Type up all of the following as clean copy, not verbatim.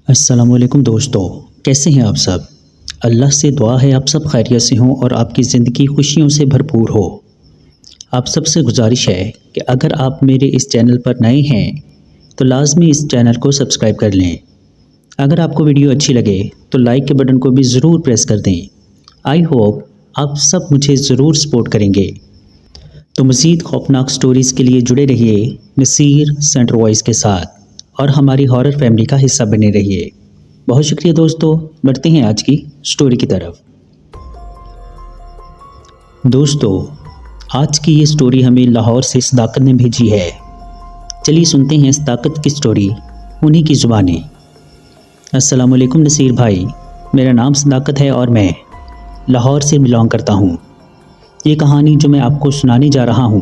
السلام علیکم دوستو، کیسے ہیں آپ سب؟ اللہ سے دعا ہے آپ سب خیریت سے ہوں اور آپ کی زندگی خوشیوں سے بھرپور ہو۔ آپ سب سے گزارش ہے کہ اگر آپ میرے اس چینل پر نئے ہیں تو لازمی اس چینل کو سبسکرائب کر لیں۔ اگر آپ کو ویڈیو اچھی لگے تو لائک کے بٹن کو بھی ضرور پریس کر دیں۔ آئی ہوپ آپ سب مجھے ضرور سپورٹ کریں گے۔ تو مزید خوفناک سٹوریز کے لیے جڑے رہیے نصیر سینٹر وائس کے ساتھ اور ہماری ہارر فیملی کا حصہ بنے رہیے۔ بہت شکریہ دوستو، بڑھتے ہیں آج کی سٹوری کی طرف۔ دوستو، آج کی یہ سٹوری ہمیں لاہور سے صداقت نے بھیجی ہے۔ چلیے سنتے ہیں صداقت کی سٹوری انہی کی زبانیں۔ السلام علیکم نصیر بھائی، میرا نام صداقت ہے اور میں لاہور سے بلانگ کرتا ہوں۔ یہ کہانی جو میں آپ کو سنانے جا رہا ہوں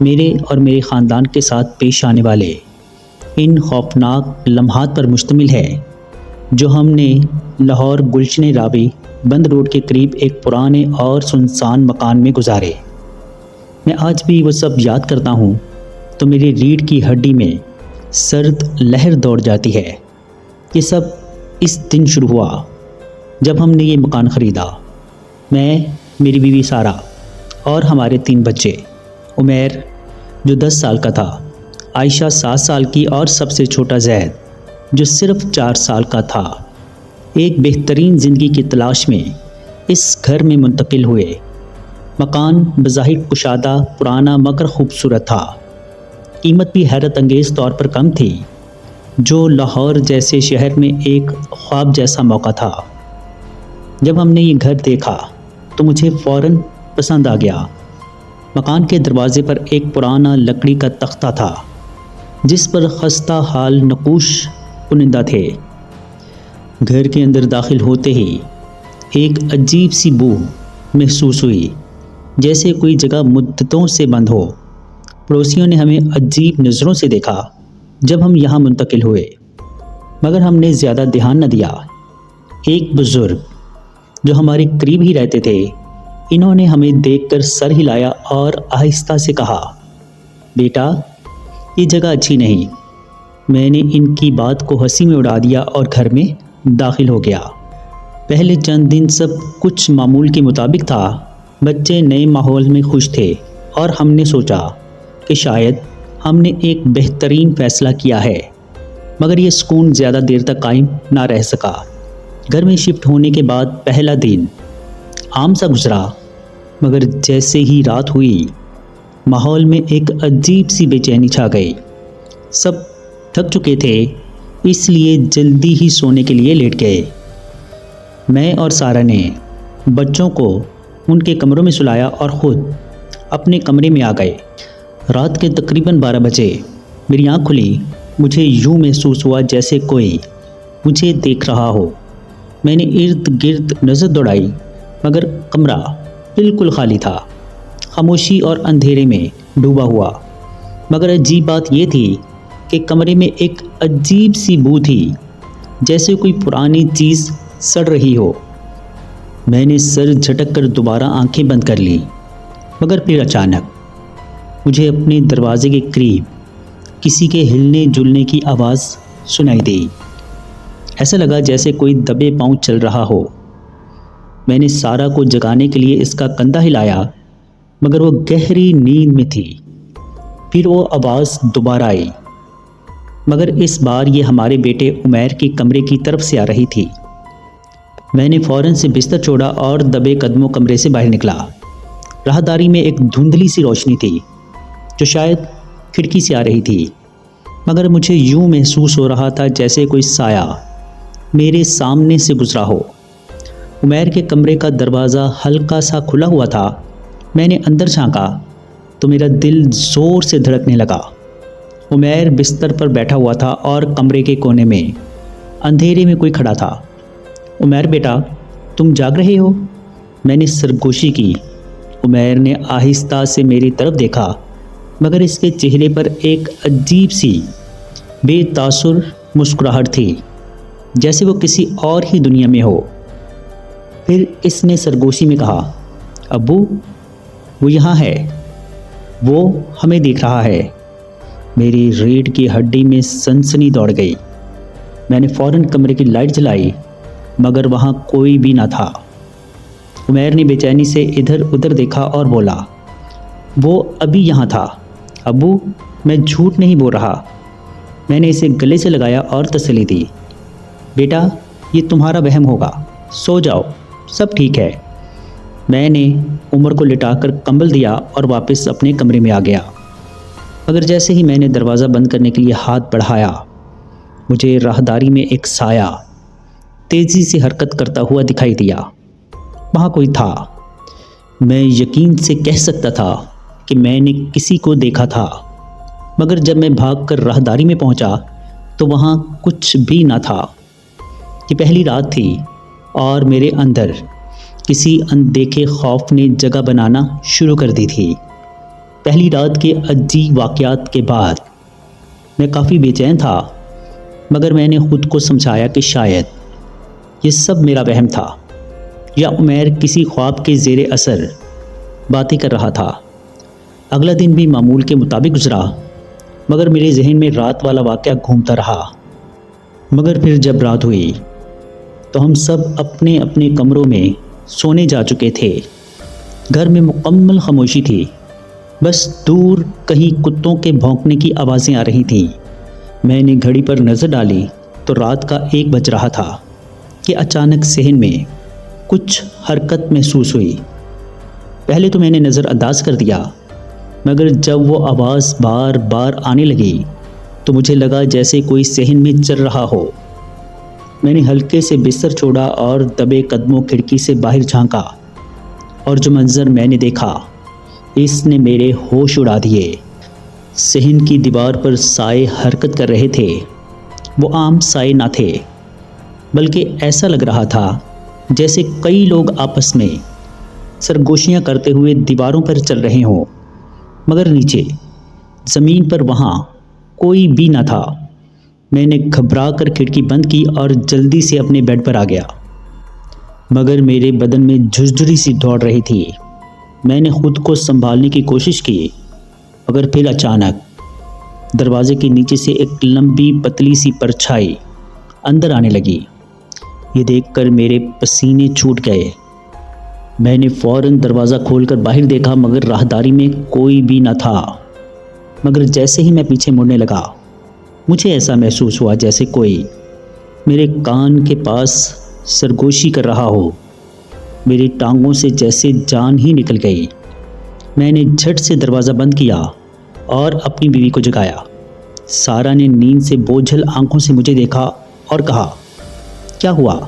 میرے اور میرے خاندان کے ساتھ پیش آنے والے ان خوفناک لمحات پر مشتمل ہے جو ہم نے لاہور گلشن رابی بند روڈ کے قریب ایک پرانے اور سنسان مکان میں گزارے۔ میں آج بھی وہ سب یاد کرتا ہوں تو میری ریڑھ کی ہڈی میں سرد لہر دوڑ جاتی ہے۔ یہ سب اس دن شروع ہوا جب ہم نے یہ مکان خریدا۔ میں، میری بیوی سارہ اور ہمارے 3 بچے، عمیر جو 10 سال کا تھا، عائشہ 7 سال کی اور سب سے چھوٹا زید جو صرف 4 سال کا تھا، ایک بہترین زندگی کی تلاش میں اس گھر میں منتقل ہوئے۔ مکان بظاہر کشادہ، پرانا مگر خوبصورت تھا۔ قیمت بھی حیرت انگیز طور پر کم تھی، جو لاہور جیسے شہر میں ایک خواب جیسا موقع تھا۔ جب ہم نے یہ گھر دیکھا تو مجھے فوراً پسند آ گیا۔ مکان کے دروازے پر ایک پرانا لکڑی کا تختہ تھا جس پر خستہ حال نقوش کنندہ تھے۔ گھر کے اندر داخل ہوتے ہی ایک عجیب سی بو محسوس ہوئی، جیسے کوئی جگہ مدتوں سے بند ہو۔ پڑوسیوں نے ہمیں عجیب نظروں سے دیکھا جب ہم یہاں منتقل ہوئے، مگر ہم نے زیادہ دھیان نہ دیا۔ ایک بزرگ جو ہمارے قریب ہی رہتے تھے، انہوں نے ہمیں دیکھ کر سر ہلایا اور آہستہ سے کہا، بیٹا یہ جگہ اچھی نہیں۔ میں نے ان کی بات کو ہنسی میں اڑا دیا اور گھر میں داخل ہو گیا۔ پہلے چند دن سب کچھ معمول کے مطابق تھا۔ بچے نئے ماحول میں خوش تھے اور ہم نے سوچا کہ شاید ہم نے ایک بہترین فیصلہ کیا ہے، مگر یہ سکون زیادہ دیر تک قائم نہ رہ سکا۔ گھر میں شفٹ ہونے کے بعد پہلا دن عام سا گزرا، مگر جیسے ہی رات ہوئی ماحول میں ایک عجیب سی بے چینی چھا گئی۔ سب تھک چکے تھے، اس لیے جلدی ہی سونے کے لیے لیٹ گئے۔ میں اور سارہ نے بچوں کو ان کے کمروں میں سلایا اور خود اپنے کمرے میں آ گئے۔ رات کے تقریباً 12 بجے میری آنکھ کھلی۔ مجھے یوں محسوس ہوا جیسے کوئی مجھے دیکھ رہا ہو۔ میں نے ارد گرد نظر دوڑائی، مگر کمرہ بالکل خالی تھا، خاموشی اور اندھیرے میں ڈوبا ہوا۔ مگر عجیب بات یہ تھی کہ کمرے میں ایک عجیب سی بو تھی، جیسے کوئی پرانی چیز سڑ رہی ہو۔ میں نے سر جھٹک کر دوبارہ آنکھیں بند کر لی، مگر پھر اچانک مجھے اپنے دروازے کے قریب کسی کے ہلنے جلنے کی آواز سنائی دی۔ ایسا لگا جیسے کوئی دبے پاؤں چل رہا ہو۔ میں نے سارہ کو جگانے کے لیے اس کا کندھا ہلایا، مگر وہ گہری نیند میں تھی۔ پھر وہ آواز دوبارہ آئی، مگر اس بار یہ ہمارے بیٹے عمیر کے کمرے کی طرف سے آ رہی تھی۔ میں نے فوراً سے بستر چھوڑا اور دبے قدموں کمرے سے باہر نکلا۔ راہداری میں ایک دھندلی سی روشنی تھی جو شاید کھڑکی سے آ رہی تھی، مگر مجھے یوں محسوس ہو رہا تھا جیسے کوئی سایہ میرے سامنے سے گزرا ہو۔ عمیر کے کمرے کا دروازہ ہلکا سا کھلا ہوا تھا۔ میں نے اندر جھانکا تو میرا دل زور سے دھڑکنے لگا۔ عمیر بستر پر بیٹھا ہوا تھا اور کمرے کے کونے میں اندھیرے میں کوئی کھڑا تھا۔ عمیر بیٹا، تم جاگ رہے ہو؟ میں نے سرگوشی کی۔ عمیر نے آہستہ سے میری طرف دیکھا، مگر اس کے چہرے پر ایک عجیب سی بے تاثر مسکراہٹ تھی، جیسے وہ کسی اور ہی دنیا میں ہو۔ پھر اس نے سرگوشی میں کہا، ابو وہ یہاں ہے، وہ ہمیں دیکھ رہا ہے۔ میری ریڑھ کی ہڈی میں سنسنی دوڑ گئی۔ میں نے فوراً کمرے کی لائٹ جلائی مگر وہاں کوئی بھی نہ تھا۔ عمیر نے بے چینی سے ادھر ادھر دیکھا اور بولا، وہ ابھی یہاں تھا ابو، میں جھوٹ نہیں بول رہا۔ میں نے اسے گلے سے لگایا اور تسلی دی، بیٹا یہ تمہارا وہم ہوگا، سو جاؤ، سب ٹھیک ہے۔ میں نے عمر کو لٹا کر کمبل دیا اور واپس اپنے کمرے میں آ گیا، مگر جیسے ہی میں نے دروازہ بند کرنے کے لیے ہاتھ بڑھایا، مجھے راہداری میں ایک سایہ تیزی سے حرکت کرتا ہوا دکھائی دیا۔ وہاں کوئی تھا۔ میں یقین سے کہہ سکتا تھا کہ میں نے کسی کو دیکھا تھا، مگر جب میں بھاگ کر راہداری میں پہنچا تو وہاں کچھ بھی نہ تھا۔ یہ پہلی رات تھی اور میرے اندر کسی اندیکھے خوف نے جگہ بنانا شروع کر دی تھی۔ پہلی رات کے عجیب واقعات کے بعد میں کافی بے چین تھا، مگر میں نے خود کو سمجھایا کہ شاید یہ سب میرا وہم تھا یا عمیر کسی خواب کے زیر اثر باتیں کر رہا تھا۔ اگلا دن بھی معمول کے مطابق گزرا، مگر میرے ذہن میں رات والا واقعہ گھومتا رہا۔ مگر پھر جب رات ہوئی تو ہم سب اپنے اپنے کمروں میں سونے جا چکے تھے۔ گھر میں مکمل خاموشی تھی، بس دور کہیں کتوں کے بھونکنے کی آوازیں آ رہی تھیں۔ میں نے گھڑی پر نظر ڈالی تو رات کا 1 بج رہا تھا کہ اچانک صحن میں کچھ حرکت محسوس ہوئی۔ پہلے تو میں نے نظر انداز کر دیا، مگر جب وہ آواز بار بار آنے لگی تو مجھے لگا جیسے کوئی صحن میں چل رہا ہو۔ میں نے ہلکے سے بستر چھوڑا اور دبے قدموں کھڑکی سے باہر جھانکا، اور جو منظر میں نے دیکھا اس نے میرے ہوش اڑا دیے۔ صحن کی دیوار پر سائے حرکت کر رہے تھے۔ وہ عام سائے نہ تھے، بلکہ ایسا لگ رہا تھا جیسے کئی لوگ آپس میں سرگوشیاں کرتے ہوئے دیواروں پر چل رہے ہوں، مگر نیچے زمین پر وہاں کوئی بھی نہ تھا۔ میں نے گھبرا کر کھڑکی بند کی اور جلدی سے اپنے بیڈ پر آ گیا، مگر میرے بدن میں جھرجھری سی دوڑ رہی تھی۔ میں نے خود کو سنبھالنے کی کوشش کی، مگر پھر اچانک دروازے کے نیچے سے ایک لمبی پتلی سی پرچھائی اندر آنے لگی۔ یہ دیکھ کر میرے پسینے چھوٹ گئے۔ میں نے فوراً دروازہ کھول کر باہر دیکھا، مگر راہداری میں کوئی بھی نہ تھا۔ مگر جیسے ہی میں پیچھے مڑنے لگا، مجھے ایسا محسوس ہوا جیسے کوئی میرے کان کے پاس سرگوشی کر رہا ہو۔ میری ٹانگوں سے جیسے جان ہی نکل گئی۔ میں نے جھٹ سے دروازہ بند کیا اور اپنی بیوی کو جگایا۔ سارا نے نیند سے بوجھل آنکھوں سے مجھے دیکھا اور کہا، کیا ہوا؟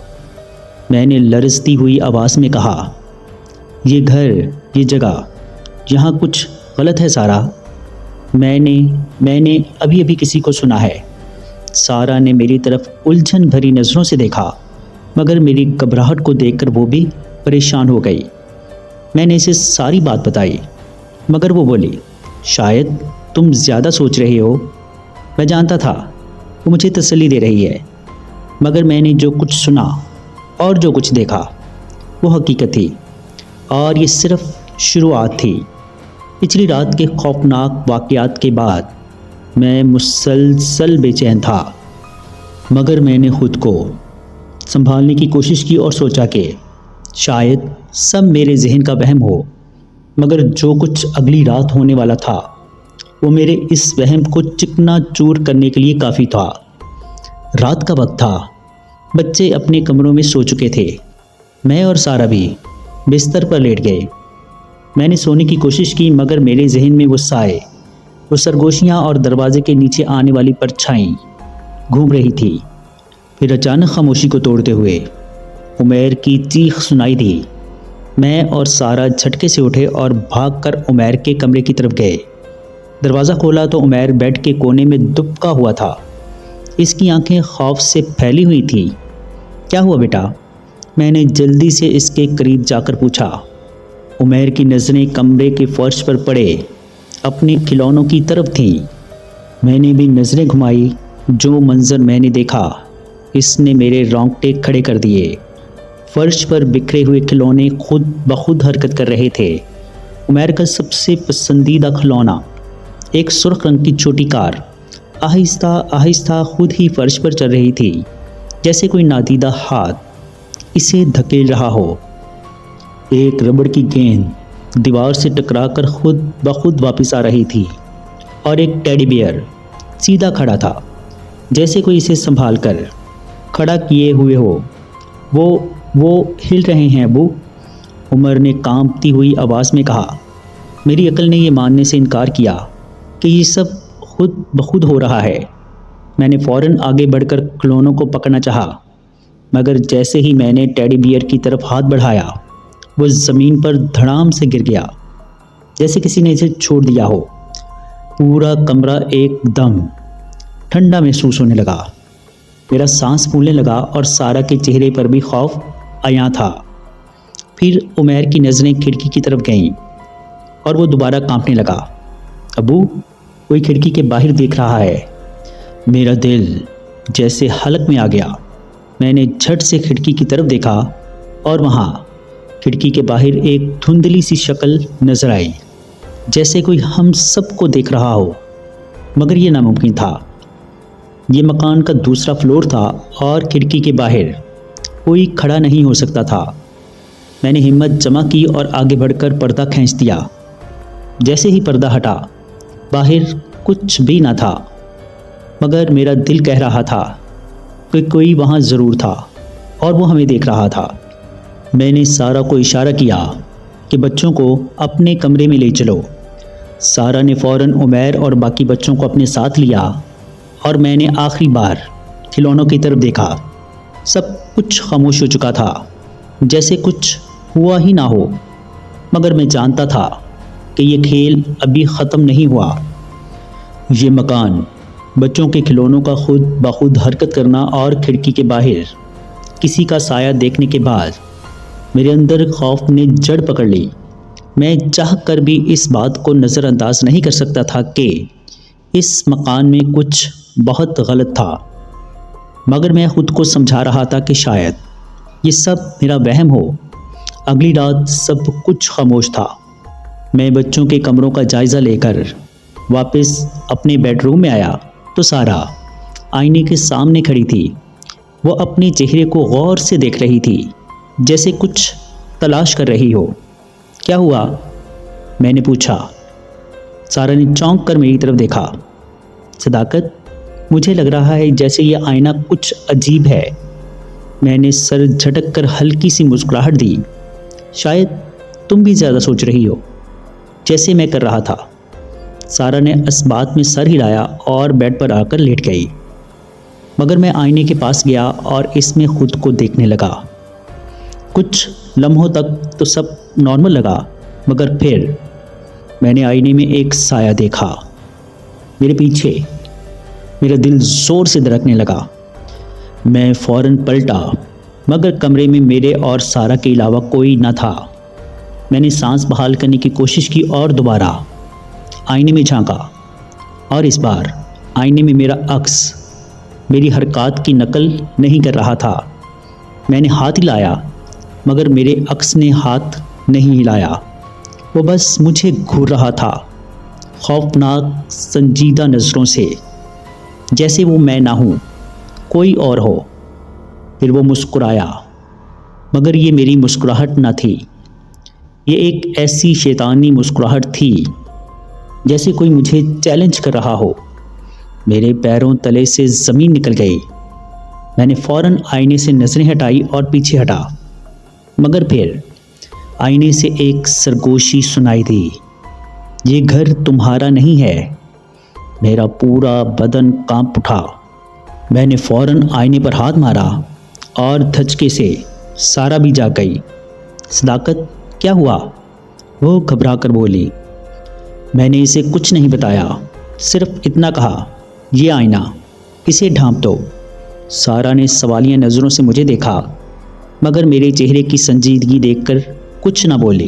میں نے لرزتی ہوئی آواز میں کہا، یہ گھر، یہ جگہ، یہاں کچھ غلط ہے سارا۔ میں نے ابھی کسی کو سنا ہے۔ سارا نے میری طرف الجھن بھری نظروں سے دیکھا، مگر میری گھبراہٹ کو دیکھ کر وہ بھی پریشان ہو گئی۔ میں نے اسے ساری بات بتائی، مگر وہ بولی، شاید تم زیادہ سوچ رہے ہو۔ میں جانتا تھا وہ مجھے تسلی دے رہی ہے، مگر میں نے جو کچھ سنا اور جو کچھ دیکھا وہ حقیقت تھی، اور یہ صرف شروعات تھی۔ پچھلی رات کے خوفناک واقعات کے بعد میں مسلسل بے چین تھا، مگر میں نے خود کو سنبھالنے کی کوشش کی اور سوچا کہ شاید سب میرے ذہن کا وہم ہو، مگر جو کچھ اگلی رات ہونے والا تھا وہ میرے اس وہم کو چکنا چور کرنے کے لیے کافی تھا۔ رات کا وقت تھا، بچے اپنے کمروں میں سو چکے تھے، میں اور سارا بھی بستر پر لیٹ گئے۔ میں نے سونے کی کوشش کی، مگر میرے ذہن میں وہ سائے، وہ سرگوشیاں اور دروازے کے نیچے آنے والی پرچھائیں گھوم رہی تھی۔ پھر اچانک خاموشی کو توڑتے ہوئے عمیر کی چیخ سنائی دی۔ میں اور سارا جھٹکے سے اٹھے اور بھاگ کر عمیر کے کمرے کی طرف گئے۔ دروازہ کھولا تو عمیر بیڈ کے کونے میں دبکا ہوا تھا۔ اس کی آنکھیں خوف سے پھیلی ہوئی تھیں۔ کیا ہوا بیٹا؟ میں نے جلدی سے اس کے قریب جا کر پوچھا۔ عمیر کی نظریں کمرے کے فرش پر پڑے اپنے کھلونوں کی طرف تھیں۔ میں نے بھی نظریں گھمائی۔ جو منظر میں نے دیکھا اس نے میرے رونگٹے کھڑے کر دیے۔ فرش پر بکھرے ہوئے کھلونے خود بخود حرکت کر رہے تھے۔ عمیر کا سب سے پسندیدہ کھلونا، ایک سرخ رنگ کی چھوٹی کار، آہستہ آہستہ خود ہی فرش پر چل رہی تھی۔ جیسے کوئی نادیدہ ہاتھ اسے دھکیل رہا ہو۔ ایک ربڑ کی گیند دیوار سے ٹکرا کر خود بخود واپس آ رہی تھی اور ایک ٹیڈی بیئر سیدھا کھڑا تھا، جیسے کوئی اسے سنبھال کر کھڑا کیے ہوئے ہو۔ وہ ہل رہے ہیں ابو، عمر نے کانپتی ہوئی آواز میں کہا۔ میری عقل نے یہ ماننے سے انکار کیا کہ یہ سب خود بخود ہو رہا ہے۔ میں نے فوراً آگے بڑھ کر کھلونوں کو پکڑنا چاہا، مگر جیسے ہی میں نے ٹیڈی بیئر کی طرف ہاتھ بڑھایا، وہ زمین پر دھڑام سے گر گیا، جیسے کسی نے اسے چھوڑ دیا ہو۔ پورا کمرہ ایک دم ٹھنڈا محسوس ہونے لگا۔ میرا سانس پھولنے لگا اور سارا کے چہرے پر بھی خوف عیاں تھا۔ پھر عمیر کی نظریں کھڑکی کی طرف گئیں اور وہ دوبارہ کانپنے لگا۔ ابو، کوئی کھڑکی کے باہر دیکھ رہا ہے۔ میرا دل جیسے حلق میں آ گیا۔ میں نے جھٹ سے کھڑکی کی طرف دیکھا اور وہاں کھڑکی کے باہر ایک دھندلی سی شکل نظر آئی، جیسے کوئی ہم سب کو دیکھ رہا ہو، مگر یہ ناممکن تھا۔ یہ مکان کا دوسرا فلور تھا اور کھڑکی کے باہر کوئی کھڑا نہیں ہو سکتا تھا۔ میں نے ہمت جمع کی اور آگے بڑھ کر پردہ کھینچ دیا۔ جیسے ہی پردہ ہٹا، باہر کچھ بھی نہ تھا، مگر میرا دل کہہ رہا تھا کہ کوئی وہاں ضرور تھا اور وہ ہمیں دیکھ رہا تھا۔ میں نے سارا کو اشارہ کیا کہ بچوں کو اپنے کمرے میں لے چلو۔ سارا نے فوراً عمیر اور باقی بچوں کو اپنے ساتھ لیا اور میں نے آخری بار کھلونوں کی طرف دیکھا۔ سب کچھ خاموش ہو چکا تھا، جیسے کچھ ہوا ہی نہ ہو، مگر میں جانتا تھا کہ یہ کھیل ابھی ختم نہیں ہوا۔ یہ مکان، بچوں کے کھلونوں کا خود بخود حرکت کرنا اور کھڑکی کے باہر کسی کا سایہ دیکھنے کے بعد میرے اندر خوف نے جڑ پکڑ لی۔ میں چاہ کر بھی اس بات کو نظر انداز نہیں کر سکتا تھا کہ اس مکان میں کچھ بہت غلط تھا، مگر میں خود کو سمجھا رہا تھا کہ شاید یہ سب میرا وہم ہو۔ اگلی رات سب کچھ خاموش تھا۔ میں بچوں کے کمروں کا جائزہ لے کر واپس اپنے بیڈ روم میں آیا تو سارا آئینے کے سامنے کھڑی تھی۔ وہ اپنے چہرے کو غور سے دیکھ رہی تھی، جیسے کچھ تلاش کر رہی ہو۔ کیا ہوا؟ میں نے پوچھا۔ سارا نے چونک کر میری طرف دیکھا۔ صداقت، مجھے لگ رہا ہے جیسے یہ آئینہ کچھ عجیب ہے۔ میں نے سر جھٹک کر ہلکی سی مسکراہٹ دی۔ شاید تم بھی زیادہ سوچ رہی ہو، جیسے میں کر رہا تھا۔ سارا نے اس بات میں سر ہلایا اور بیڈ پر آ کر لیٹ گئی، مگر میں آئینے کے پاس گیا اور اس میں خود کو دیکھنے لگا۔ کچھ لمحوں تک تو سب نارمل لگا، مگر پھر میں نے آئینے میں ایک سایہ دیکھا میرے پیچھے۔ میرا دل زور سے دھڑکنے لگا۔ میں فوراً پلٹا، مگر کمرے میں میرے اور سارا کے علاوہ کوئی نہ تھا۔ میں نے سانس بحال کرنے کی کوشش کی اور دوبارہ آئینے میں جھانکا، اور اس بار آئینے میں میرا عکس میری حرکات کی نقل نہیں کر رہا تھا۔ میں نے ہاتھ ہلایا، مگر میرے عکس نے ہاتھ نہیں ہلایا۔ وہ بس مجھے گھور رہا تھا، خوفناک سنجیدہ نظروں سے، جیسے وہ میں نہ ہوں، کوئی اور ہو۔ پھر وہ مسکرایا، مگر یہ میری مسکراہٹ نہ تھی۔ یہ ایک ایسی شیطانی مسکراہٹ تھی جیسے کوئی مجھے چیلنج کر رہا ہو۔ میرے پیروں تلے سے زمین نکل گئی۔ میں نے فوراً آئینے سے نظریں ہٹائی اور پیچھے ہٹا، مگر پھر آئینے سے ایک سرگوشی سنائی دی۔ یہ گھر تمہارا نہیں ہے۔ میرا پورا بدن کانپ اٹھا۔ میں نے فوراً آئینے پر ہاتھ مارا اور دھچکے سے سارا بھی جاگ گئی۔ صداقت، کیا ہوا؟ وہ گھبرا کر بولی۔ میں نے اسے کچھ نہیں بتایا، صرف اتنا کہا، یہ آئینہ، اسے ڈھانپ دو۔ سارا نے سوالیہ نظروں سے مجھے دیکھا، مگر میرے چہرے کی سنجیدگی دیکھ کر کچھ نہ بولی۔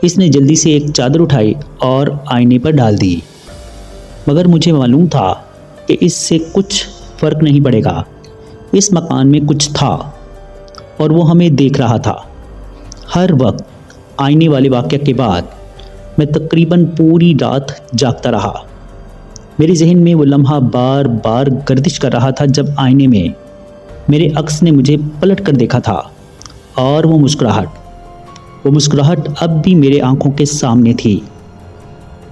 اس نے جلدی سے ایک چادر اٹھائی اور آئینے پر ڈال دی، مگر مجھے معلوم تھا کہ اس سے کچھ فرق نہیں پڑے گا۔ اس مکان میں کچھ تھا اور وہ ہمیں دیکھ رہا تھا۔ ہر وقت آئینے والے واقعہ کے بعد میں تقریباً پوری رات جاگتا رہا۔ میرے ذہن میں وہ لمحہ بار بار گردش کر رہا تھا جب آئینے میں میرے عکس نے مجھے پلٹ کر دیکھا تھا، اور وہ مسکراہٹ اب بھی میرے آنکھوں کے سامنے تھی۔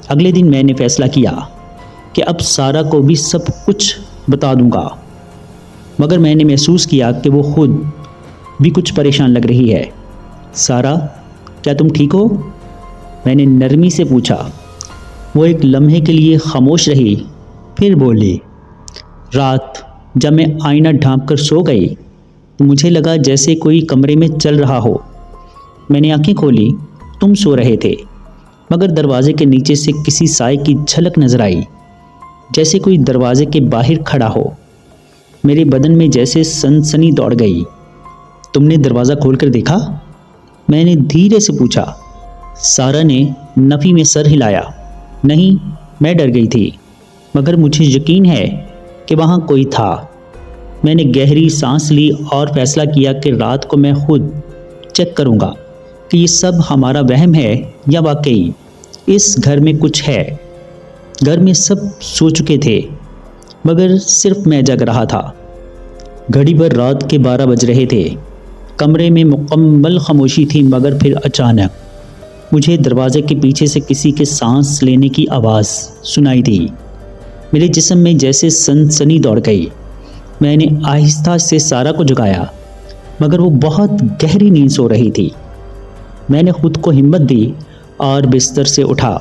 اگلے دن میں نے فیصلہ کیا کہ اب سارا کو بھی سب کچھ بتا دوں گا، مگر میں نے محسوس کیا کہ وہ خود بھی کچھ پریشان لگ رہی ہے۔ سارا، کیا تم ٹھیک ہو؟ میں نے نرمی سے پوچھا۔ وہ ایک لمحے کے لیے خاموش رہی، پھر بولی، رات جب میں آئینہ ڈھانپ کر سو گئی تو مجھے لگا جیسے کوئی کمرے میں چل رہا ہو۔ میں نے آنکھیں کھولی، تم سو رہے تھے، مگر دروازے کے نیچے سے کسی سائے کی جھلک نظر آئی، جیسے کوئی دروازے کے باہر کھڑا ہو۔ میرے بدن میں جیسے سنسنی دوڑ گئی۔ تم نے دروازہ کھول کر دیکھا؟ میں نے دھیرے سے پوچھا۔ سارا نے نفی میں سر ہلایا۔ نہیں، میں ڈر گئی تھی، مگر مجھے یقین ہے کہ وہاں کوئی تھا۔ میں نے گہری سانس لی اور فیصلہ کیا کہ رات کو میں خود چیک کروں گا کہ یہ سب ہمارا وہم ہے یا واقعی اس گھر میں کچھ ہے۔ گھر میں سب سو چکے تھے، مگر صرف میں جگ رہا تھا۔ گھڑی پر رات کے 12 بج رہے تھے۔ کمرے میں مکمل خاموشی تھی، مگر پھر اچانک مجھے دروازے کے پیچھے سے کسی کے سانس لینے کی آواز سنائی دی۔ میرے جسم میں جیسے سنسنی دوڑ گئی۔ میں نے آہستہ سے سارا کو جگایا، مگر وہ بہت گہری نیند سو رہی تھی۔ میں نے خود کو ہمت دی اور بستر سے اٹھا۔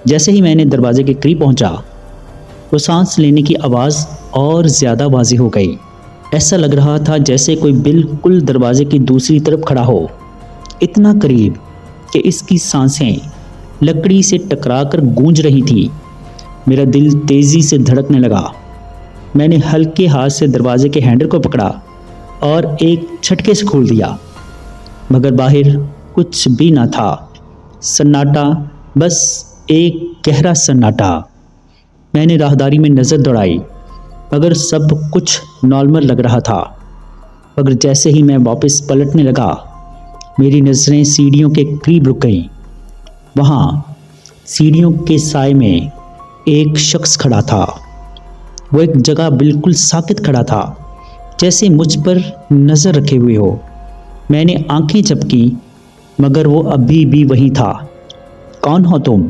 جیسے ہی میں نے دروازے کے قریب پہنچا، وہ سانس لینے کی آواز اور زیادہ واضح ہو گئی۔ ایسا لگ رہا تھا جیسے کوئی بالکل دروازے کی دوسری طرف کھڑا ہو، اتنا قریب کہ اس کی سانسیں لکڑی سے ٹکرا کر گونج رہی تھی۔ میرا دل تیزی سے دھڑکنے لگا۔ میں نے ہلکے ہاتھ سے دروازے کے ہینڈل کو پکڑا اور ایک جھٹکے سے کھول دیا، مگر باہر کچھ بھی نہ تھا۔ سناٹا، بس ایک گہرا سناٹا۔ میں نے راہداری میں نظر دوڑائی، مگر سب کچھ نارمل لگ رہا تھا۔ مگر جیسے ہی میں واپس پلٹنے لگا، میری نظریں سیڑھیوں کے قریب رک گئیں۔ وہاں سیڑھیوں کے سائے میں ایک شخص کھڑا تھا۔ وہ ایک جگہ بالکل ساکت کھڑا تھا، جیسے مجھ پر نظر رکھے ہوئے ہو۔ میں نے آنکھیں جھپکی، مگر وہ ابھی بھی وہی تھا۔ کون ہو تم؟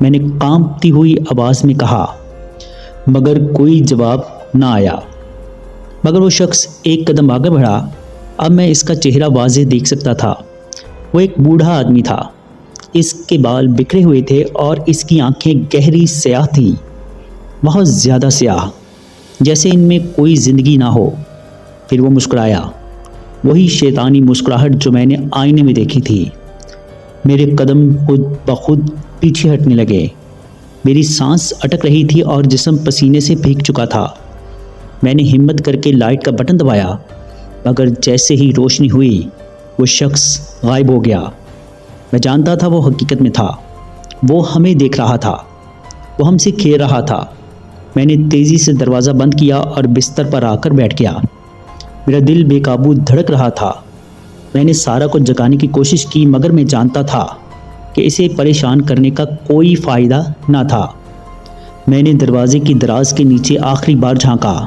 میں نے کانپتی ہوئی آواز میں کہا، مگر کوئی جواب نہ آیا۔ مگر وہ شخص ایک قدم آگے بڑھا۔ اب میں اس کا چہرہ واضح دیکھ سکتا تھا۔ وہ ایک بوڑھا آدمی تھا۔ اس کے بال بکھرے ہوئے تھے اور اس کی آنکھیں گہری سیاہ تھیں، بہت زیادہ سیاہ، جیسے ان میں کوئی زندگی نہ ہو۔ پھر وہ مسکرایا، وہی شیطانی مسکراہٹ جو میں نے آئینے میں دیکھی تھی۔ میرے قدم خود بخود پیچھے ہٹنے لگے۔ میری سانس اٹک رہی تھی اور جسم پسینے سے بھیگ چکا تھا۔ میں نے ہمت کر کے لائٹ کا بٹن دبایا، مگر جیسے ہی روشنی ہوئی، وہ شخص غائب ہو گیا۔ میں جانتا تھا وہ حقیقت میں تھا۔ وہ ہمیں دیکھ رہا تھا، وہ ہم سے کھیل رہا تھا۔ میں نے تیزی سے دروازہ بند کیا اور بستر پر آ کر بیٹھ گیا۔ میرا دل بے قابو دھڑک رہا تھا۔ میں نے سارا کو جگانے کی کوشش کی، مگر میں جانتا تھا کہ اسے پریشان کرنے کا کوئی فائدہ نہ تھا۔ میں نے دروازے کی دراز کے نیچے آخری بار جھانکا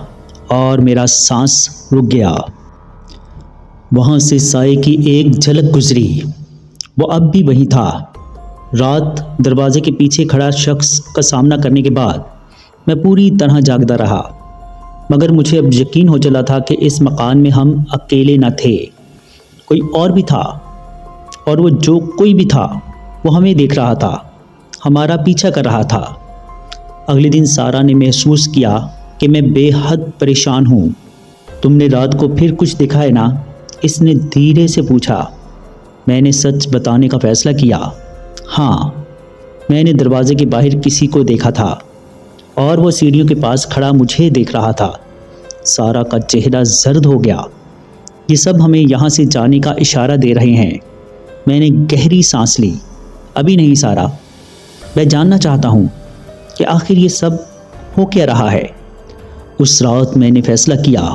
اور میرا سانس رک گیا۔ وہاں سے سائے کی ایک جھلک گزری۔ وہ اب بھی وہی تھا۔ رات دروازے کے پیچھے کھڑا شخص کا سامنا کرنے کے بعد میں پوری طرح جاگتا رہا، مگر مجھے اب یقین ہو چلا تھا کہ اس مکان میں ہم اکیلے نہ تھے، کوئی اور بھی تھا، اور وہ جو کوئی بھی تھا وہ ہمیں دیکھ رہا تھا، ہمارا پیچھا کر رہا تھا۔ اگلے دن سارا نے محسوس کیا کہ میں بے حد پریشان ہوں۔ تم نے رات کو پھر کچھ دیکھا ہے نا؟ اس نے دھیرے سے پوچھا۔ میں نے سچ بتانے کا فیصلہ کیا۔ ہاں، میں نے دروازے کے باہر کسی کو دیکھا تھا، اور وہ سیڑھیوں کے پاس کھڑا مجھے دیکھ رہا تھا۔ سارا کا چہرہ زرد ہو گیا۔ یہ سب ہمیں یہاں سے جانے کا اشارہ دے رہے ہیں۔ میں نے گہری سانس لی۔ ابھی نہیں سارا، میں جاننا چاہتا ہوں کہ آخر یہ سب ہو کیا رہا ہے۔ اس رات میں نے فیصلہ کیا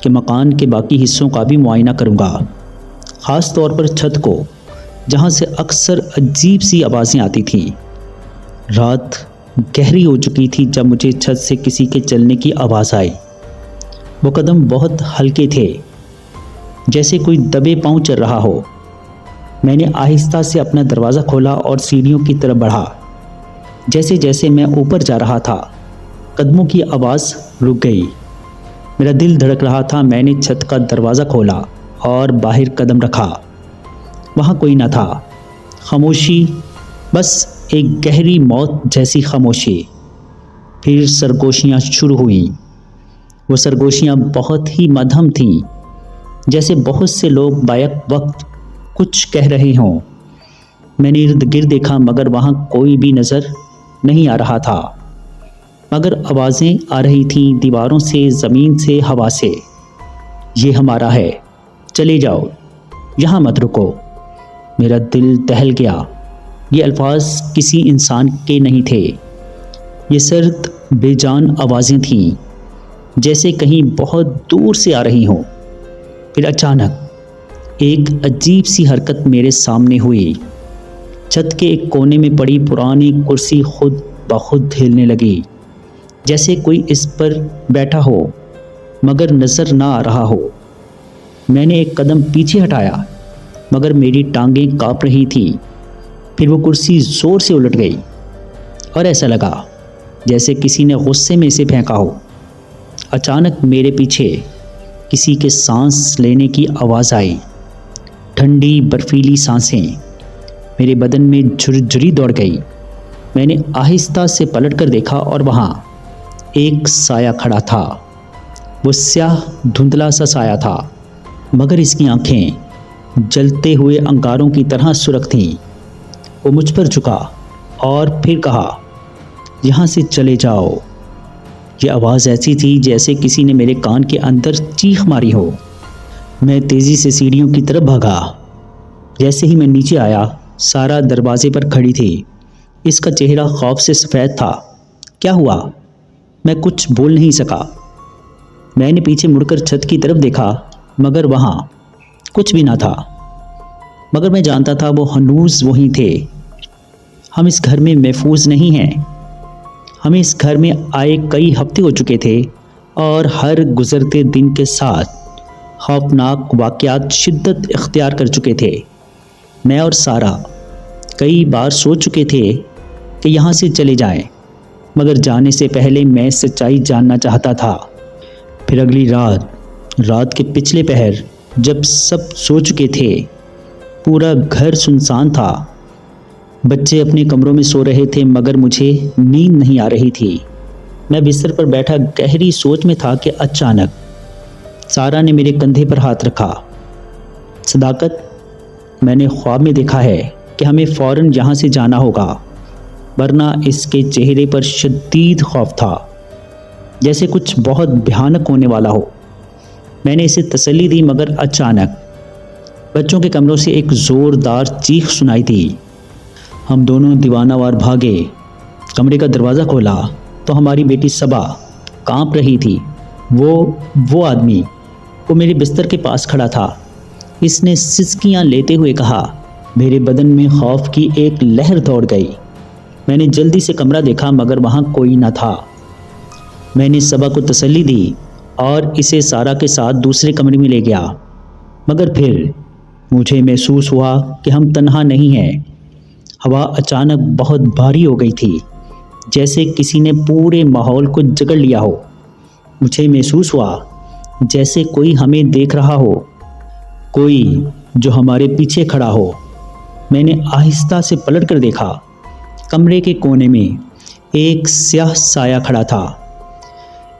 کہ مکان کے باقی حصوں کا بھی معائنہ کروں گا، خاص طور پر چھت کو، جہاں سے اکثر عجیب سی آوازیں آتی تھیں۔ رات گہری ہو چکی تھی جب مجھے چھت سے کسی کے چلنے کی آواز آئی۔ وہ قدم بہت ہلکے تھے، جیسے کوئی دبے پاؤں چل رہا ہو۔ میں نے آہستہ سے اپنا دروازہ کھولا اور سیڑھیوں کی طرف بڑھا۔ جیسے جیسے میں اوپر جا رہا تھا، قدموں کی آواز رک گئی۔ میرا دل دھڑک رہا تھا۔ میں نے چھت کا دروازہ کھولا اور باہر قدم رکھا۔ وہاں کوئی نہ تھا، خاموشی، بس ایک گہری موت جیسی خاموشی۔ پھر سرگوشیاں شروع ہوئیں۔ وہ سرگوشیاں بہت ہی مدھم تھیں، جیسے بہت سے لوگ بیک وقت کچھ کہہ رہے ہوں۔ میں نے ارد گرد دیکھا مگر وہاں کوئی بھی نظر نہیں آ رہا تھا، مگر آوازیں آ رہی تھیں، دیواروں سے، زمین سے، ہوا سے۔ یہ ہمارا ہے، چلے جاؤ، یہاں مت رکو۔ میرا دل دہل گیا۔ یہ الفاظ کسی انسان کے نہیں تھے، یہ سرد بے جان آوازیں تھیں، جیسے کہیں بہت دور سے آ رہی ہوں۔ پھر اچانک ایک عجیب سی حرکت میرے سامنے ہوئی۔ چھت کے ایک کونے میں پڑی پرانی کرسی خود بخود ہلنے لگی، جیسے کوئی اس پر بیٹھا ہو مگر نظر نہ آ رہا ہو۔ میں نے ایک قدم پیچھے ہٹایا مگر میری ٹانگیں کانپ رہی تھیں۔ پھر وہ کرسی زور سے الٹ گئی اور ایسا لگا جیسے کسی نے غصے میں اسے پھینکا ہو۔ اچانک میرے پیچھے کسی کے سانس لینے کی آواز آئی، ٹھنڈی برفیلی سانسیں۔ میرے بدن میں جھرجھری دوڑ گئی۔ میں نے آہستہ سے پلٹ کر دیکھا اور وہاں ایک سایہ کھڑا تھا۔ وہ سیاہ دھندلا سا سایہ تھا، مگر اس کی آنکھیں جلتے ہوئے انگاروں کی طرح سرخ تھیں۔ وہ مجھ پر جھکا اور پھر کہا، یہاں سے چلے جاؤ۔ یہ آواز ایسی تھی جیسے کسی نے میرے کان کے اندر چیخ ماری ہو۔ میں تیزی سے سیڑھیوں کی طرف بھاگا۔ جیسے ہی میں نیچے آیا، سارا دروازے پر کھڑی تھی۔ اس کا چہرہ خوف سے سفید تھا۔ کیا ہوا؟ میں کچھ بول نہیں سکا۔ میں نے پیچھے مڑ کر چھت کی طرف دیکھا مگر وہاں کچھ بھی نہ تھا، مگر میں جانتا تھا وہ ہنوز وہیں تھے۔ ہم اس گھر میں محفوظ نہیں ہیں۔ ہمیں اس گھر میں آئے کئی ہفتے ہو چکے تھے اور ہر گزرتے دن کے ساتھ خوفناک واقعات شدت اختیار کر چکے تھے۔ میں اور سارا کئی بار سوچ چکے تھے کہ یہاں سے چلے جائیں، مگر جانے سے پہلے میں سچائی جاننا چاہتا تھا۔ پھر اگلی رات کے پچھلے پہر جب سب سو چکے تھے، پورا گھر سنسان تھا، بچے اپنے کمروں میں سو رہے تھے مگر مجھے نیند نہیں آ رہی تھی۔ میں بستر پر بیٹھا گہری سوچ میں تھا کہ اچانک سارا نے میرے کندھے پر ہاتھ رکھا۔ صداقت، میں نے خواب میں دیکھا ہے کہ ہمیں فوراً یہاں سے جانا ہوگا، ورنہ اس کے چہرے پر شدید خوف تھا، جیسے کچھ بہت بھیانک ہونے والا ہو۔ میں نے اسے تسلی دی مگر اچانک بچوں کے کمروں سے ایک زوردار چیخ سنائی دی۔ ہم دونوں دیوانہ وار بھاگے، کمرے کا دروازہ کھولا تو ہماری بیٹی صبا کانپ رہی تھی۔ وہ آدمی، وہ میرے بستر کے پاس کھڑا تھا۔ اس نے سسکیاں لیتے ہوئے کہا۔ میرے بدن میں خوف کی ایک لہر دوڑ گئی۔ میں نے جلدی سے کمرہ دیکھا مگر وہاں کوئی نہ تھا۔ میں نے صبا کو تسلی دی اور اسے سارا کے ساتھ دوسرے کمرے میں لے گیا، مگر پھر مجھے محسوس ہوا کہ ہم تنہا نہیں ہیں۔ ہوا اچانک بہت بھاری ہو گئی تھی، جیسے کسی نے پورے ماحول کو جکڑ لیا ہو۔ مجھے محسوس ہوا جیسے کوئی ہمیں دیکھ رہا ہو، کوئی جو ہمارے پیچھے کھڑا ہو۔ میں نے آہستہ سے پلٹ کر دیکھا۔ کمرے کے کونے میں ایک سیاہ سایہ کھڑا تھا۔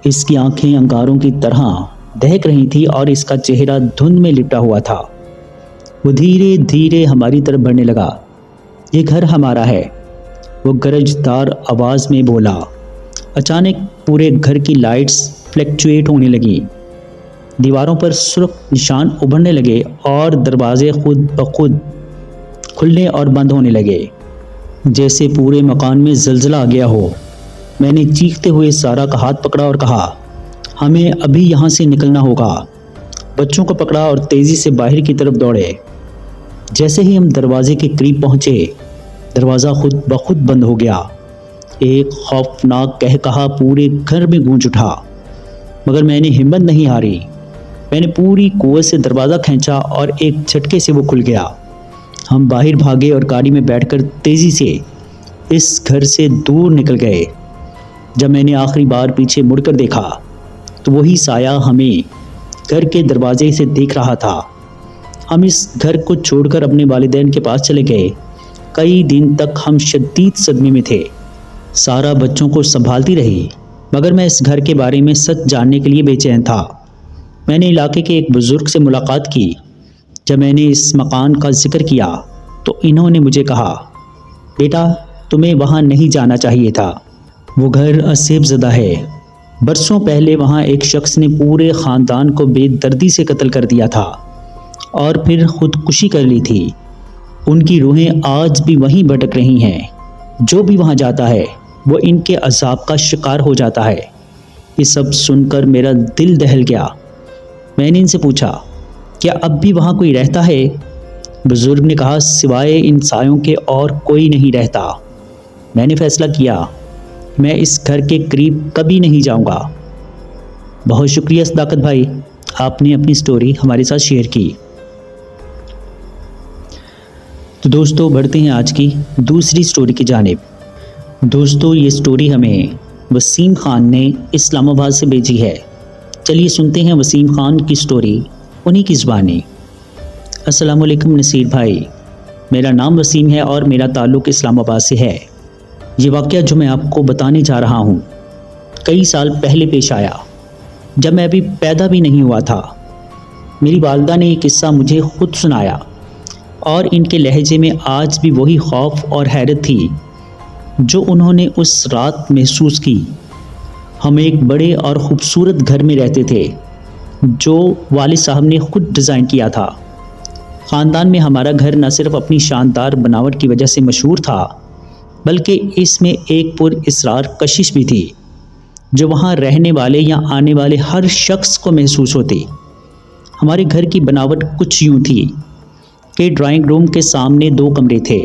اس کی آنکھیں انگاروں کی طرح دہک رہی تھی اور اس کا چہرہ دھند میں لپٹا ہوا تھا۔ وہ دھیرے دھیرے ہماری طرف بڑھنے لگا۔ یہ گھر ہمارا ہے، وہ گرجدار آواز میں بولا۔ اچانک پورے گھر کی لائٹس فلیکچویٹ ہونے لگی، دیواروں پر سرخ نشان ابھرنے لگے اور دروازے خود بخود کھلنے اور بند ہونے لگے، جیسے پورے مکان میں زلزلہ آ گیا ہو۔ میں نے چیختے ہوئے سارا کا ہاتھ پکڑا اور کہا، ہمیں ابھی یہاں سے نکلنا ہوگا۔ بچوں کو پکڑا اور تیزی سے باہر کی طرف دوڑے۔ جیسے ہی ہم دروازے کے قریب پہنچے، دروازہ خود بخود بند ہو گیا۔ ایک خوفناک قہقہا پورے گھر میں گونج اٹھا۔ مگر میں نے ہمت نہیں ہاری۔ میں نے پوری قوت سے دروازہ کھینچا اور ایک جھٹکے سے وہ کھل گیا۔ ہم باہر بھاگے اور گاڑی میں بیٹھ کر تیزی سے اس گھر سے دور نکل گئے۔ جب میں نے آخری بار پیچھے مڑ کر دیکھا تو وہی سایہ ہمیں گھر کے دروازے سے دیکھ رہا تھا۔ ہم اس گھر کو چھوڑ کر اپنے والدین کے پاس چلے گئے۔ کئی دن تک ہم شدید صدمے میں تھے۔ سارا بچوں کو سنبھالتی رہی، مگر میں اس گھر کے بارے میں سچ جاننے کے لیے بے چین تھا۔ میں نے علاقے کے ایک بزرگ سے ملاقات کی۔ جب میں نے اس مکان کا ذکر کیا تو انہوں نے مجھے کہا، بیٹا تمہیں وہاں نہیں جانا چاہیے تھا، وہ گھر اسیب زدہ ہے۔ برسوں پہلے وہاں ایک شخص نے پورے خاندان کو بے دردی سے قتل کر دیا تھا اور پھر خودکشی کر لی تھی۔ ان کی روحیں آج بھی وہیں بھٹک رہی ہیں۔ جو بھی وہاں جاتا ہے وہ ان کے عذاب کا شکار ہو جاتا ہے۔ یہ سب سن کر میرا دل دہل گیا۔ میں نے ان سے پوچھا، کیا اب بھی وہاں کوئی رہتا ہے؟ بزرگ نے کہا، سوائے ان سایوں کے اور کوئی نہیں رہتا۔ میں نے فیصلہ کیا میں اس گھر کے قریب کبھی نہیں جاؤں گا۔ بہت شکریہ صداقت بھائی، آپ نے اپنی سٹوری ہمارے ساتھ شیئر کی۔ تو دوستو بڑھتے ہیں آج کی دوسری سٹوری کی جانب۔ دوستو یہ سٹوری ہمیں وسیم خان نے اسلام آباد سے بھیجی ہے۔ چلیے سنتے ہیں وسیم خان کی سٹوری انہی کی زبانی۔ السلام علیکم نصیر بھائی، میرا نام وسیم ہے اور میرا تعلق اسلام آباد سے ہے۔ یہ واقعہ جو میں آپ کو بتانے جا رہا ہوں کئی سال پہلے پیش آیا، جب میں ابھی پیدا بھی نہیں ہوا تھا۔ میری والدہ نے یہ قصہ مجھے خود سنایا اور ان کے لہجے میں آج بھی وہی خوف اور حیرت تھی جو انہوں نے اس رات محسوس کی۔ ہم ایک بڑے اور خوبصورت گھر میں رہتے تھے جو والد صاحب نے خود ڈیزائن کیا تھا۔ خاندان میں ہمارا گھر نہ صرف اپنی شاندار بناوٹ کی وجہ سے مشہور تھا، بلکہ اس میں ایک پر اسرار کشش بھی تھی جو وہاں رہنے والے یا آنے والے ہر شخص کو محسوس ہوتی۔ ہمارے گھر کی بناوٹ کچھ یوں تھی کہ ڈرائنگ روم کے سامنے 2 کمرے تھے۔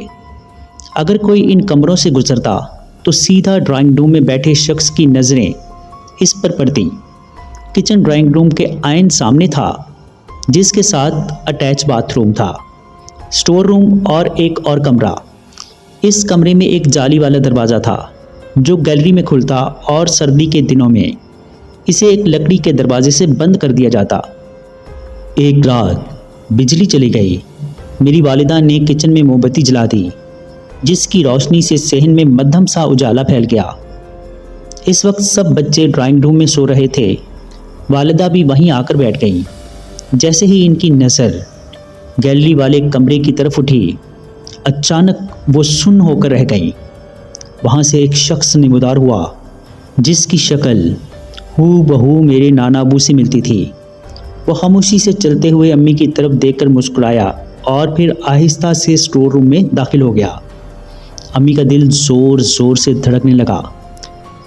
اگر کوئی ان کمروں سے گزرتا تو سیدھا ڈرائنگ روم میں بیٹھے شخص کی نظریں اس پر پڑتی۔ کچن ڈرائنگ روم کے عین سامنے تھا، جس کے ساتھ اٹیچ باتھ روم تھا، سٹور روم اور ایک اور کمرہ۔ اس کمرے میں ایک جالی والا دروازہ تھا جو گیلری میں کھلتا اور سردی کے دنوں میں اسے ایک لکڑی کے دروازے سے بند کر دیا جاتا۔ ایک رات بجلی چلی گئی۔ میری والدہ نے کچن میں موم بتی جلا دی، جس کی روشنی سے صحن میں مدھم سا اجالا پھیل گیا۔ اس وقت سب بچے ڈرائنگ روم میں سو رہے تھے۔ والدہ بھی وہیں آ کر بیٹھ گئیں۔ جیسے ہی ان کی نظر گیلری والے کمرے کی طرف اٹھی، اچانک وہ سن ہو کر رہ گئیں۔ وہاں سے ایک شخص نمودار ہوا جس کی شکل ہو بہو میرے نانا ابو سے ملتی تھی۔ وہ خاموشی سے چلتے ہوئے امی کی طرف دیکھ کر مسکرایا اور پھر آہستہ سے سٹور روم میں داخل ہو گیا۔ امی کا دل زور زور سے دھڑکنے لگا۔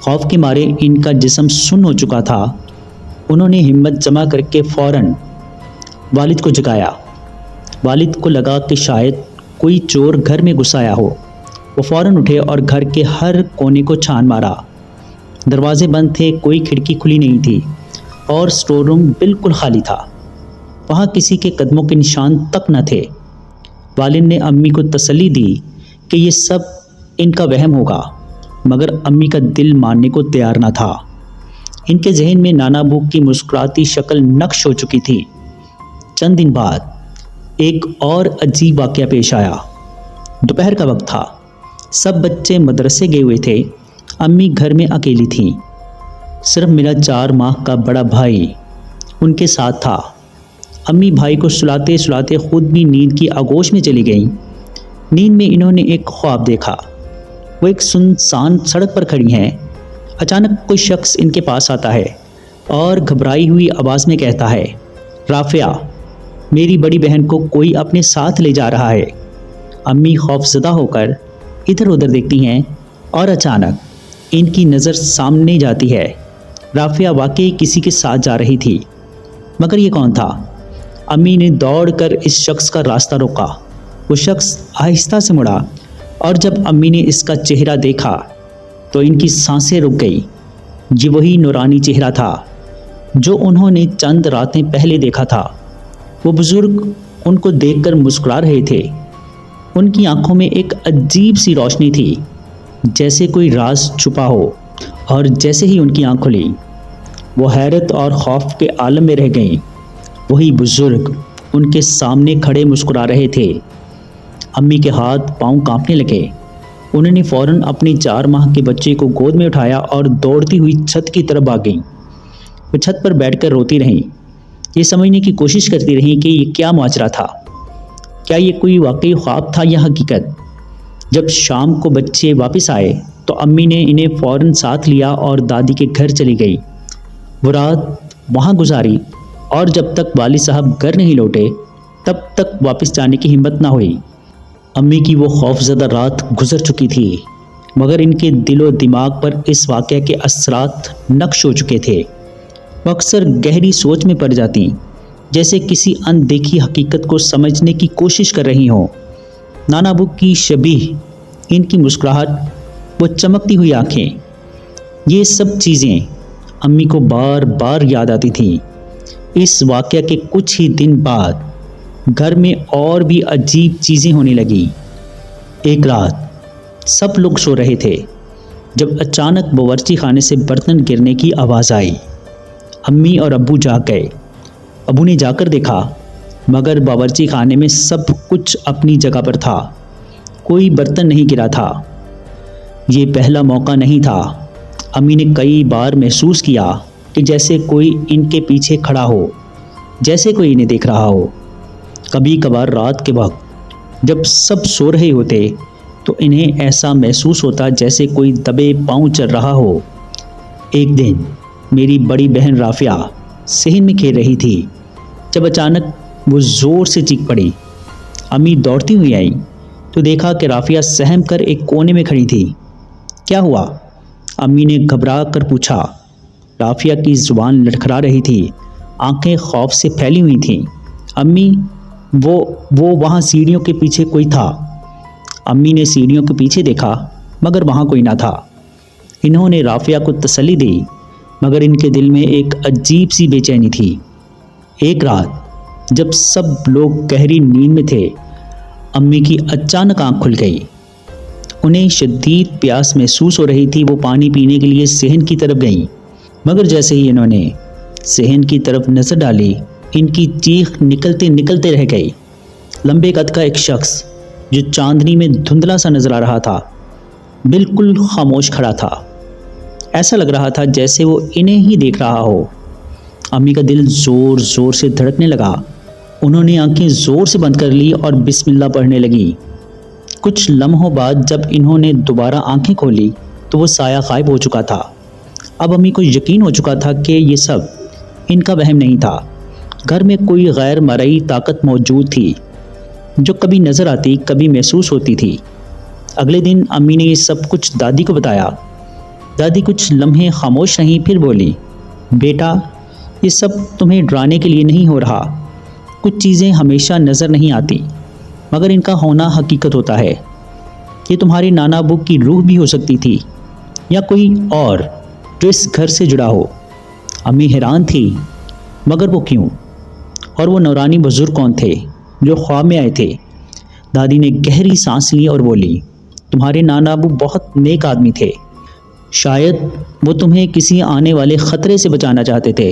خوف کے مارے ان کا جسم سن ہو چکا تھا۔ انہوں نے ہمت جمع کر کے فوراً والد کو جگایا۔ والد کو لگا کہ شاید کوئی چور گھر میں گھس آیا ہو۔ وہ فوراً اٹھے اور گھر کے ہر کونے کو چھان مارا۔ دروازے بند تھے، کوئی کھڑکی کھلی نہیں تھی اور سٹور روم بالکل خالی تھا۔ وہاں کسی کے قدموں کے نشان تک نہ تھے۔ والد نے امی کو تسلی دی کہ یہ سب ان کا وہم ہوگا، مگر امی کا دل ماننے کو تیار نہ تھا۔ ان کے ذہن میں نانا ابو کی مسکراتی شکل نقش ہو چکی تھی۔ چند دن بعد ایک اور عجیب واقعہ پیش آیا۔ دوپہر کا وقت تھا، سب بچے مدرسے گئے ہوئے تھے۔ امی گھر میں اکیلی تھیں۔ صرف میرا 4 ماہ کا بڑا بھائی ان کے ساتھ تھا۔ امی بھائی کو سلاتے سلاتے خود بھی نیند کی آغوش میں چلی گئیں۔ نیند میں انہوں نے ایک خواب دیکھا۔ وہ ایک سنسان سڑک پر کھڑی ہیں۔ اچانک کوئی شخص ان کے پاس آتا ہے اور گھبرائی ہوئی آواز میں کہتا ہے، رافعہ، میری بڑی بہن کو کوئی اپنے ساتھ لے جا رہا ہے۔ امی خوف زدہ ہو کر ادھر ادھر دیکھتی ہیں اور اچانک ان کی نظر سامنے جاتی ہے۔ رافعہ واقعی کسی کے ساتھ جا رہی تھی، مگر یہ کون تھا؟ امی نے دوڑ کر اس شخص کا راستہ روکا۔ وہ شخص آہستہ سے مڑا اور جب امی نے اس کا چہرہ دیکھا تو ان کی سانسیں رک گئی۔ یہ وہی نورانی چہرہ تھا جو انہوں نے چند راتیں پہلے دیکھا تھا۔ وہ بزرگ ان کو دیکھ کر مسکرا رہے تھے۔ ان کی آنکھوں میں ایک عجیب سی روشنی تھی، جیسے کوئی راز چھپا ہو، اور جیسے ہی ان کی آنکھ کھلی وہ حیرت اور خوف کے عالم میں رہ گئیں۔ وہی بزرگ ان کے سامنے کھڑے مسکرا رہے تھے۔ امی کے ہاتھ پاؤں کانپنے لگے۔ انہوں نے فوراً اپنے 4 ماہ کے بچے کو گود میں اٹھایا اور دوڑتی ہوئی چھت کی طرف بھاگ گئیں۔ وہ چھت پر بیٹھ کر روتی رہیں، یہ سمجھنے کی کوشش کرتی رہیں کہ یہ کیا ماجرا تھا، کیا یہ کوئی واقعی خواب تھا یا حقیقت۔ جب شام کو بچے واپس آئے تو امی نے انہیں فوراً ساتھ لیا اور دادی کے گھر چلی گئی۔ وہ رات وہاں گزاری اور جب تک والد صاحب گھر نہیں لوٹے تب تک واپس جانے کی ہمت نہ ہوئی۔ امی کی وہ خوف زدہ رات گزر چکی تھی، مگر ان کے دل و دماغ پر اس واقعہ کے اثرات نقش ہو چکے تھے۔ وہ اکثر گہری سوچ میں پڑ جاتی، جیسے کسی اندیکھی حقیقت کو سمجھنے کی کوشش کر رہی ہوں۔ نانا ابو کی شبیہ، ان کی مسکراہٹ، وہ چمکتی ہوئی آنکھیں، یہ سب چیزیں امی کو بار بار یاد آتی تھیں۔ اس واقعہ کے کچھ ہی دن بعد گھر میں اور بھی عجیب چیزیں ہونے لگیں۔ ایک رات سب لوگ سو رہے تھے جب اچانک باورچی خانے سے برتن گرنے کی آواز آئی۔ امی اور ابو جاگ گئے۔ ابو نے جا کر دیکھا، مگر باورچی خانے میں سب کچھ اپنی جگہ پر تھا، کوئی برتن نہیں گرا تھا۔ یہ پہلا موقع نہیں تھا۔ امی نے کئی بار محسوس کیا کہ جیسے کوئی ان کے پیچھے کھڑا ہو، جیسے کوئی انہیں دیکھ رہا ہو۔ کبھی کبھار رات کے وقت جب سب سو رہے ہوتے تو انہیں ایسا محسوس ہوتا جیسے کوئی دبے پاؤں چل رہا ہو۔ ایک دن میری بڑی بہن رافعہ صحن میں کھیل رہی تھی جب اچانک وہ زور سے چیخ پڑی۔ امی دوڑتی ہوئی آئیں تو دیکھا کہ رافعہ سہم کر ایک کونے میں کھڑی تھی۔ کیا ہوا؟ امی نے گھبرا کر پوچھا۔ رافعہ کی زبان لڑکھڑا رہی تھی، آنکھیں خوف سے پھیلی ہوئی تھیں۔ امی، وہ وہاں سیڑھیوں کے پیچھے کوئی تھا۔ امی نے سیڑھیوں کے پیچھے دیکھا، مگر وہاں کوئی نہ تھا۔ انہوں نے رافعہ کو تسلی دی، مگر ان کے دل میں ایک عجیب سی بے چینی تھی۔ ایک رات جب سب لوگ گہری نیند میں تھے، امی کی اچانک آنکھ کھل گئی۔ انہیں شدید پیاس محسوس ہو رہی تھی۔ وہ پانی پینے کے لیے صحن کی طرف گئیں، مگر جیسے ہی انہوں نے صحن کی طرف نظر ڈالی، ان کی چیخ نکلتے نکلتے رہ گئی۔ لمبے قد کا ایک شخص جو چاندنی میں دھندلا سا نظر آ رہا تھا، بالکل خاموش کھڑا تھا۔ ایسا لگ رہا تھا جیسے وہ انہیں ہی دیکھ رہا ہو۔ امی کا دل زور زور سے دھڑکنے لگا۔ انہوں نے آنکھیں زور سے بند کر لی اور بسم اللہ پڑھنے لگی۔ کچھ لمحوں بعد جب انہوں نے دوبارہ آنکھیں کھولی تو وہ سایہ غائب ہو چکا تھا۔ اب امی کو یقین ہو چکا تھا کہ یہ سب ان کا وہم نہیں تھا۔ گھر میں کوئی غیر مرئی طاقت موجود تھی جو کبھی نظر آتی، کبھی محسوس ہوتی تھی۔ اگلے دن امی نے یہ سب کچھ دادی کو بتایا۔ دادی کچھ لمحے خاموش رہیں، پھر بولی، بیٹا، یہ سب تمہیں ڈرانے کے لیے نہیں ہو رہا۔ کچھ چیزیں ہمیشہ نظر نہیں آتی، مگر ان کا ہونا حقیقت ہوتا ہے۔ یہ تمہارے نانا ابو کی روح بھی ہو سکتی تھی، یا کوئی اور جو اس گھر سے جڑا ہو۔ امی حیران تھی، مگر وہ کیوں؟ اور وہ نورانی بزرگ کون تھے جو خواب میں آئے تھے؟ دادی نے گہری سانس لی اور بولی، تمہارے نانا ابو بہت نیک آدمی تھے، شاید وہ تمہیں کسی آنے والے خطرے سے بچانا چاہتے تھے۔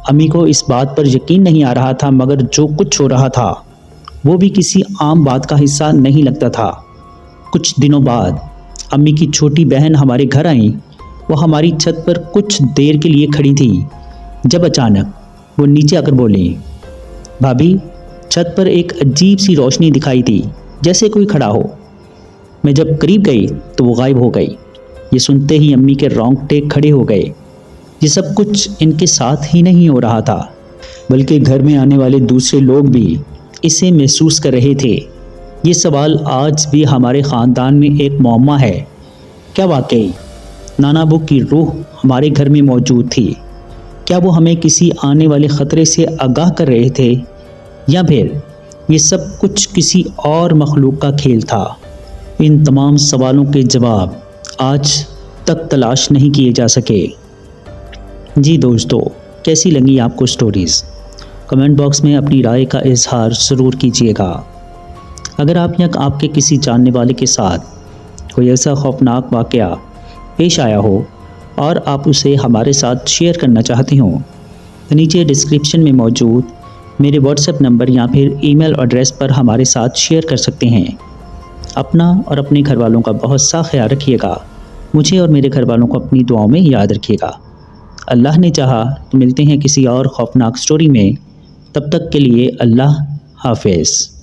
امی کو اس بات پر یقین نہیں آ رہا تھا، مگر جو کچھ ہو رہا تھا وہ بھی کسی عام بات کا حصہ نہیں لگتا تھا۔ کچھ دنوں بعد امی کی چھوٹی بہن ہمارے گھر آئیں۔ وہ ہماری چھت پر کچھ دیر کے لیے کھڑی تھی، جب اچانک وہ نیچے آ کر بولیں، بھابھی، چھت پر ایک عجیب سی روشنی دکھائی دی، جیسے کوئی کھڑا ہو۔ میں جب قریب گئی تو وہ غائب ہو گئی۔ یہ سنتے ہی امی کے رونگٹے کھڑے ہو گئے۔ یہ سب کچھ ان کے ساتھ ہی نہیں ہو رہا تھا، بلکہ گھر میں آنے والے دوسرے لوگ بھی اسے محسوس کر رہے تھے۔ یہ سوال آج بھی ہمارے خاندان میں ایک معمہ ہے۔ کیا واقعی نانا ابو کی روح ہمارے گھر میں موجود تھی؟ کیا وہ ہمیں کسی آنے والے خطرے سے آگاہ کر رہے تھے، یا پھر یہ سب کچھ کسی اور مخلوق کا کھیل تھا؟ ان تمام سوالوں کے جواب آج تک تلاش نہیں کیے جا سکے۔ جی دوستو، کیسی لگی آپ کو سٹوریز؟ کمنٹ باکس میں اپنی رائے کا اظہار ضرور کیجیے گا۔ اگر آپ یا آپ کے کسی جاننے والے کے ساتھ کوئی ایسا خوفناک واقعہ پیش آیا ہو اور آپ اسے ہمارے ساتھ شیئر کرنا چاہتے ہوں تو نیچے ڈسکرپشن میں موجود میرے واٹس ایپ نمبر یا پھر ای میل ایڈریس پر ہمارے ساتھ شیئر کر سکتے ہیں۔ اپنا اور اپنے گھر والوں کا بہت سا خیال رکھیے گا۔ مجھے اور میرے گھر والوں کو اپنی دعاؤں میں یاد رکھیے گا۔ اللہ نے چاہا تو ملتے ہیں کسی اور خوفناک سٹوری میں۔ تب تک کے لیے اللہ حافظ۔